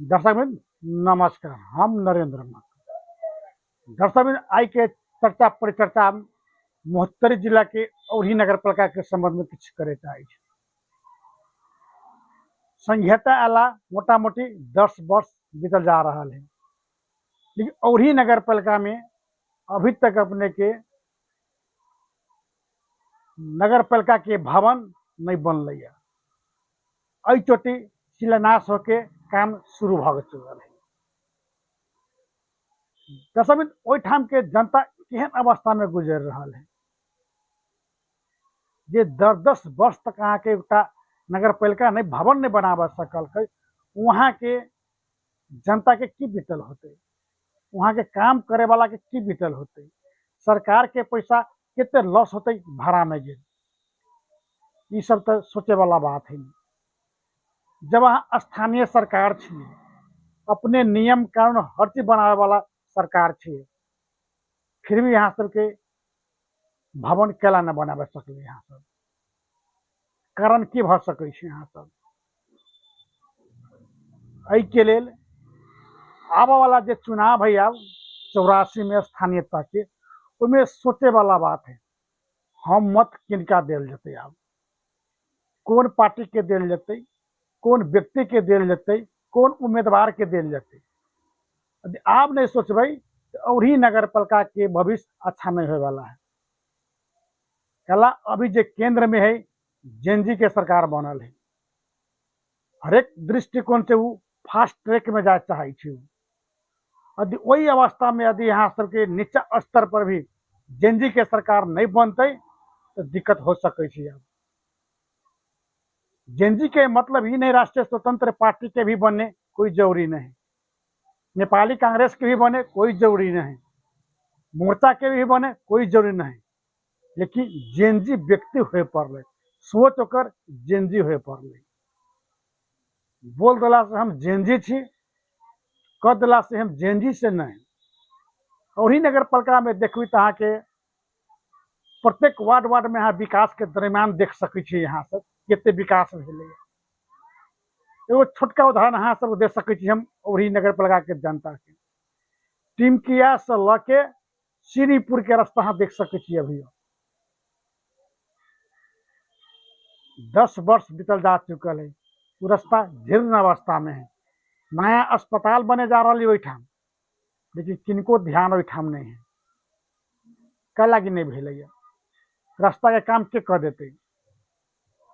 दर्शकबिन नमस्कार। हम नरेंद्र दर्शकबिन आई के चर्चा परिचर्चा महोत्तरी जिला के औरही नगर पालिका के संबंध में कुछ करे चाहे संहिता आला मोटा मोटी 10 वर्ष बीतल जा रहा है, लेकिन औरही नगर पालिका में अभी तक अपने के नगर पालिका के भवन नहीं बन है। अई चोटी शिलान्यास होके काम शुरू भ चुकल है। दर्शकबिन ओठाम के जनता केहन अवस्था में गुजर रहा है जे 10-10 वर्ष तक अहाँ के नगर पालिका नहीं भवन नहीं बनावा सकल, वहाँ के जनता के की बीतल होते, वहाँ के काम करे वाला के की बीतल होते, सरकार के पैसा कितने लॉस होते भाड़ा में गिर, ये सब तो सोचे वाला बात है। जब वहाँ स्थानीय सरकार छे, अपने नियम कानून हर चीज बनावे वाला सरकार छे, फिर भी यहाँ सबके भवन केला न बनावे सकले। यहाँ सब कारण की भ सकै छै। यहाँ सब एहि के लेल आबे वाला जे चुनाव है अब 84 में स्थानीय तक के, उसमें सोचे वाला बात है हम मत किनका दिल जते, अब कौन पार्टी के दिल जते, कौन व्यक्ति के दिल जते, कौन उम्मीदवार के दिल जते। यदि आप नहीं सोचबे तो औरही नगर पालिका के भविष्य अच्छा नहीं होने वाला है। कला अभी जे केंद्र में है जेएनजी के सरकार बनल है, हरेक दृष्टिकोण से वो फास्ट ट्रैक में जाए चाहे यदि वही अवस्था में यदि यहाँ सबके नीचा स्तर पर भी जेएनजी के सरकार नहीं बनते तो दिक्कत हो सके। अब जेएनजी के मतलब ही नहीं राष्ट्रीय स्वतंत्र पार्टी के भी बनने कोई जरूरी नहीं, नेपाली कांग्रेस के भी बने कोई जरूरी नहीं, मोर्चा के भी बने कोई जरूरी नहीं, लेकिन जेएनजी व्यक्ति हुए पड़े, सोच ओकर जेएनजी हुए पड़े। बोल दिला से हम जेएनजी छी, कह दिला से हम जेएनजी से नहीं। और ही नगर पालिका में देखबी तो अहाँ के प्रत्येक वार्ड में अहाँ विकास के दरमियान देख सकै छी यहाँ सब कितने विकास भेलै। एगो छोटका उदाहरण अहाँ सब दे सकै छी हम औरही नगर पालिका के जनता के, टिमकिया से लके श्रीपुर के रास्ता अहाँ देख सकै छी। अभी 10 वर्ष बीतल जा चुकल है, वो रास्ता जीर्ण अवस्था में है। नया अस्पताल बने जा रहा है ओठाम, लेकिन किनको ध्यान ओठाम नहीं है, क्या लगी नहीं भेल। रास्ता के काम के कर देते,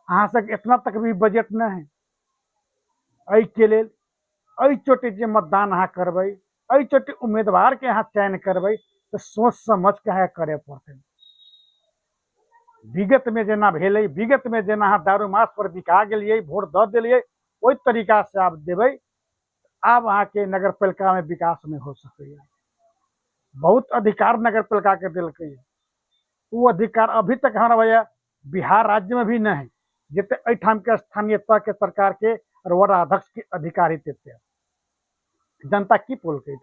अहाँ से इतना तक भी बजट न है। एहि के लेल एहि चोटी जे मतदान अहाँ करबै, एहि चोटी उम्मीदवार के अहाँ चयन करबै तो सोच समझ के अहाँ करे पड़ते। विगत में जेना भेलै, विगत में जेना अहाँ दारू मास पर बिका गेलिए, वोट दऽ देलिए, ओहि तरीका से आप देबै, अब अहाँ के नगर पालिका में विकास नहीं हो सके। बहुत अधिकार नगर पालिका के दिलकै, वो अधिकार अभी तक हमारा भैया बिहार राज्य में भी नहीं है जिते अठाम के स्थानीय तक के सरकार के और वार्ड अध्यक्ष के अधिकारी देते। जनता की पोलकै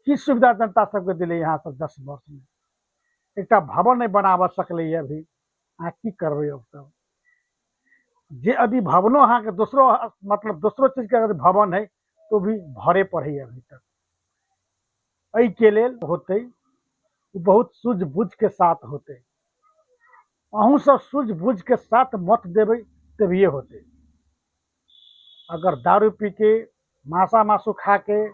की सुविधा जनता सबके दिले यहाँ सब 10 वर्ष में एक भवन नहीं बनावा सकले। अभी अहाँ की करबे। अब तब जे यदि भवनो अहाँ के दूसरो मतलब दूसरो चीज के अगर भवन है तो भी भरे पड़े अभी तक। एहि के लेल होते बहुत सूझबूझ के साथ होते, अहूँ सब सूझबूझ के साथ मत देवे तभिए होते। अगर दारू पी के मासा मासू खा के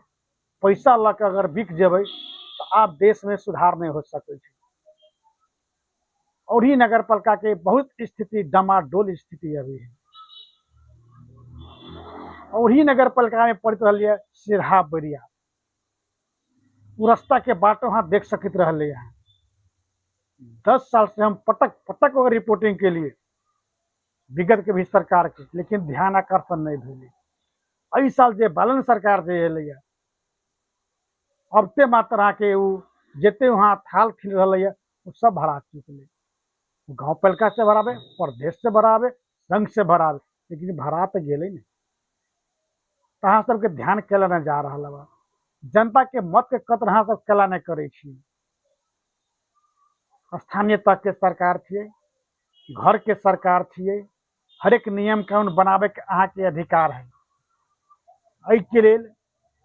पैसा ला के अगर बिक जेबै तो आप देश में सुधार नहीं हो सके। और ही नगर पालिका के बहुत स्थिति डमाडोल स्थिति अभी है। और ही नगर पालिका में पड़ित रही सिरहा बैरिया, रास्ता के बाटो वहाँ देख सकित रहे हैं। 10 साल से हम पटक पटक रिपोर्टिंग के लिए विगत के भी सरकार के, लेकिन ध्यान आकर्षण नहीं भेले। एहि साल जे बालन सरकार जे एल अबते मात्र आके जेते वहाँ थाल खिल रहा है वो सब भरा चुकले। गाँव पालिका से भराबे, प्रदेश से भराबे, संघ से भराबे, लेकिन भरा तो गेले नहीं। अहाँ सबके ध्यान केला नहीं जा रहा है। जनता के मत के कदर अहाँ सब केला नहीं करे छी। स्थानीय तक के सरकार छिए, घर के सरकार छिए, हर एक नियम कानून बनावे के अहाँ के अधिकार है। एहि के लेल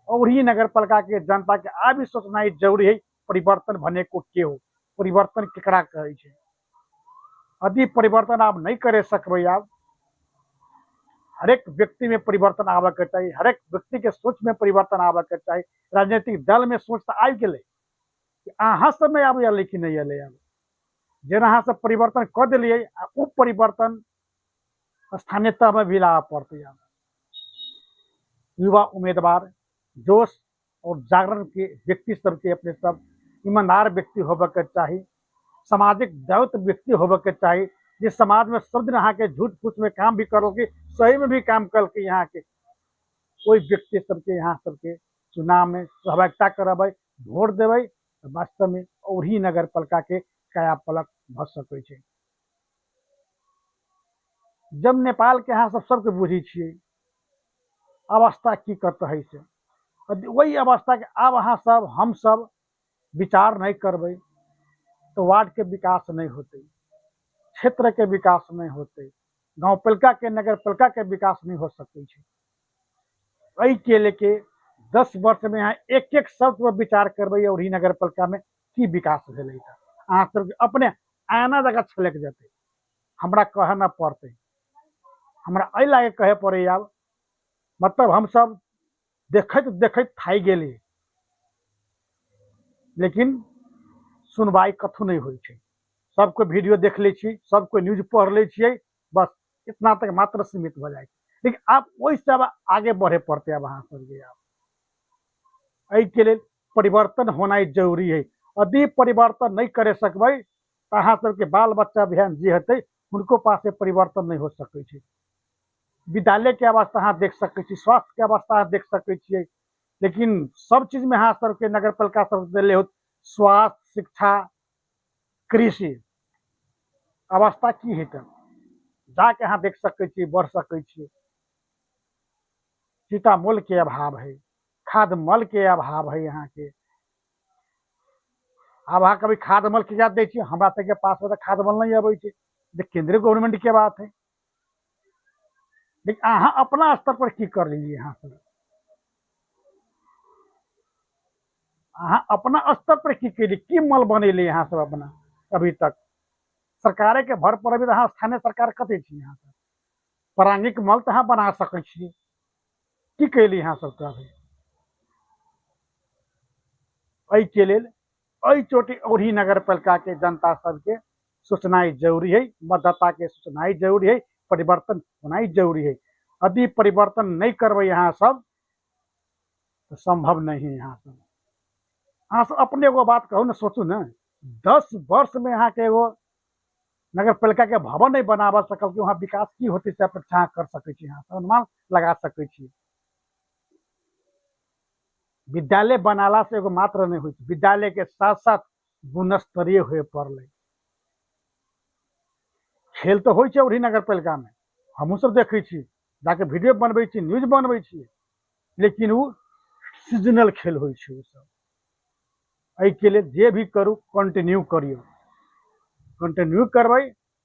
औरही नगर पालिका के जनता के आब ई सोचनाइ जरूरी है परिवर्तन भनेको के हो, परिवर्तन केकरा कहै छै। यदि परिवर्तन आप नहीं करे सकबै, आप हरेक व्यक्ति में परिवर्तन आबे के चाहिए, हरेक व्यक्ति के सोच में परिवर्तन आबे के चाहिए। राजनीतिक दल में सोच तो आबि गेलै कि अहाँ सब में आबैया लेकिन नहीं अलै। अब जेना अहाँ सब परिवर्तन कऽ देलियै ओ परिवर्तन स्थानीय तह में भी लाबऽ पड़तै। अब युवा उम्मीदवार जोश और जागरण के व्यक्ति सबके अपने सब ईमानदार व्यक्ति होबे के चाही, सामाजिक दायित्व व्यक्ति होबे के चाही, जे समाज में सब दिन अहाँ के झूठ फूस में काम भी करल के सही में भी काम कल के यहाँ के कोई व्यक्ति सबके यहाँ सबके चुनाव में सहभागिता करबै, वोट देबै, वास्तव में औरही नगर पालिका के काया पलट भ सकै छै। जब नेपाल के अहाँ सब सबके बुझी छियै अवस्था की कत है से, वही अवस्था के आब अहाँ सब हम सब विचार नहीं करबै तो वार्ड के विकास नहीं होते, क्षेत्र के विकास नहीं होते, गांव पालिका के नगर पालिका के विकास नहीं हो सकै छै। एहि के लेके 10 वर्ष में यहाँ एक एक शब्द पर विचार करबै औरही नगर पालिका में की विकास भेलै त अहाँ सबके अपने आना जगह छलक जेतै, हमरा कहे न पड़तै, हमरा एहि लागे कहे पड़े। आब मतलब हम सब देखैत देखैत थाकि गेली, लेकिन सुनवाई कथू नहीं होइ छै। सबको वीडियो देख ले छी, सबको न्यूज पढ़ ले छियै, बस इतना तक मात्र सीमित हो जाए। लेकिन आप वही सब आगे बढ़े पड़ते। अब अहाँ सबके अब एहि के लेल परिवर्तन होना जरूरी है। यदि परिवर्तन नहीं करे सकबै तो अहाँ सबके बाल बच्चा बहन जे हेतै उनको पास परिवर्तन नहीं हो सकै छै। विद्यालय के अवस्था अहाँ देख सकै छी, स्वास्थ्य के अवस्था अहाँ देख सकै छियै, लेकिन सब चीज में अहाँ सबके नगर पालिका सब देले होत, स्वास्थ्य, शिक्षा, कृषि अवस्था की है तब जाके अहाँ देख सकै छियै, बढ़ सकै छियै। सीतामोल के अभाव है, खाद मल के अभाव है यहाँ के। अब अहाँ कभी खाद मल के याद दै छियै, हमरा सबके पास में तो खाद मल नहीं अबै छै, केंद्रीय गवर्नमेंट के बात है। लेकिन अहाँ अपना स्तर पर की कर लेलियै, यहाँ सब अहाँ अपना स्तर पर की केलियै, की मल बनेलियै यहाँ सब अपना अभी तक। सरकारे के भर पर अभी अहाँ स्थानीय सरकार कते छी, यहाँ सब प्रांगिक मल तो अहाँ बना सकै छियै, की कैली यहाँ सब तो अभी। एहि के लेल एहि चोटी औरही नगर पालिका के जनता सबके सोचनाइ जरूरी है, मतदाता के सोचनाइ जरूरी है, परिवर्तन होना जरूरी है। यदि परिवर्तन नहीं करबै यहाँ सब तो संभव नहीं है। यहाँ सब अहाँ सब अपने एगो बात कहू न, सोचू न, 10 वर्ष में यहाँ के एगो नगर पालिका के भवन नहीं बनाबा सकल कि वहाँ विकास की होते से अपेक्षा कर सकै छी, यहाँ सब अनुमान लगा सकै छी। विद्यालय बनाला से एगो मात्र नहीं हुई, विद्यालय के साथ साथ गुणस्तरीय हुए पड़ले। खेल तो होइ छै औरही नगर पालिका में, हमहूँ सब देखै छी, जाके वीडियो बनबै छी, न्यूज बनबै छी, लेकिन वो सीजनल खेल होइ छै। सब एहि के लिए जे भी करू कंटिन्यू करियो, कंटिन्यू करबै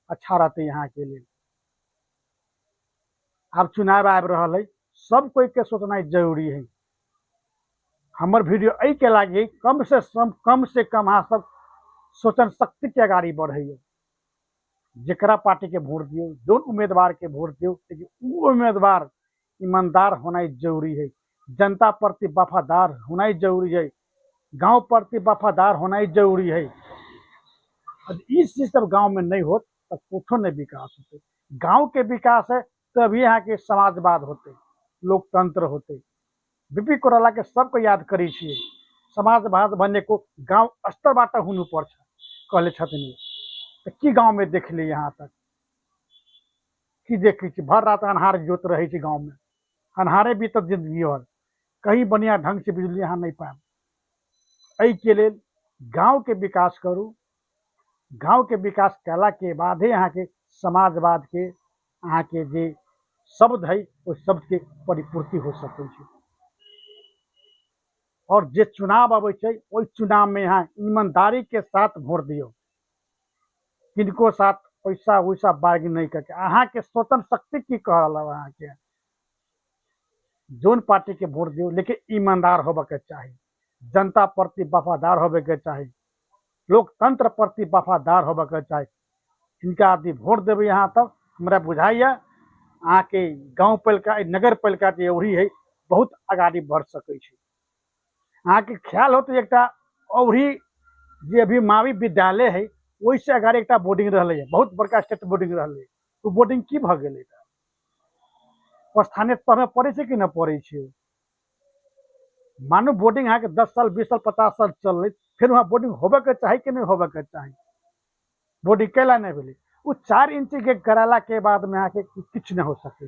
अच्छा रहते यहाँ के लिए। अब चुनाव आबि रहल है, सब कोई के सोचना जरूरी है। हमर वीडियो एहि के लागी कम से कम अहाँ सब सोचन शक्ति के आगाड़ी बढ़े, जरा पार्टी के वोट दियो, जोन उम्मीदवार के वोट दियो, लेकिन वो उम्मीदवार ईमानदार होना जरूरी है, जनता प्रति वफादार होना जरूरी है, गांव प्रति वफादार होना जरूरी है। इस चीज सब गांव में नहीं हो तो कुछो नहीं विकास होते। गांव के विकास है तभी यहाँ के समाजवाद होते, लोकतंत्र होते। बीपी कोइराला के सबको याद करी छियै, समाजवाद बनने को गांव स्तर बाट हुनु पर्छ कहले छथिन। तो की गांव में देख ली, यहाँ तक की देखी छी, भर रात अन्हार जोत रहे छी गांव में, अन्हारे बीतत जिंदगी और कहीं बढ़िया ढंग से बिजली यहाँ नहीं पाए। एहि के लेल गांव के विकास करू, गांव के विकास कला के बाद ही यहाँ के समाजवाद के अहाँ के जे शब्द है वो शब्द के परिपूर्ति हो सकै छै। और जे चुनाव अबै छै ओहि चुनाव में यहाँ ईमानदारी के साथ वोट दियो, किनको साथ पैसा वैसा बार्गिन नहीं करके। अहाँ के स्वतंत्र शक्ति की कह रहा अहाँ के, जोन पार्टी के वोट दियो लेकिन ईमानदार होबे के चाहिए, जनता प्रति वफादार होबे के चाहिए, लोकतंत्र प्रति वफादार होबे के चाहिए। इनका यदि वोट देवे यहाँ तब हमरा बुझाइए अहाँ के गाँव पालिका नगर पालिका जे ओरी है बहुत आगाड़ी बढ़ सकै छै। अहाँ के ख्याल हो तो एक औरी जे अभी मावी विद्यालय है वैसे अगाड़ी एक बोर्डिंग रहे, बहुत बड़का स्टेट बोर्डिंग रहे, तो बोर्डिंग की भ गए, स्थानीय स्तर में पड़े कि न पड़े। मानू बोर्डिंग अहाँ के 10 साल 20 साल 50 साल चल, फिर वहाँ बोर्डिंग होबे के चाही कि नहीं होबे के चाही, बोर्डिंग कैला नहीं भेले। वो 4 इंच के कराला के बाद में आके कुछ नहीं हो सके।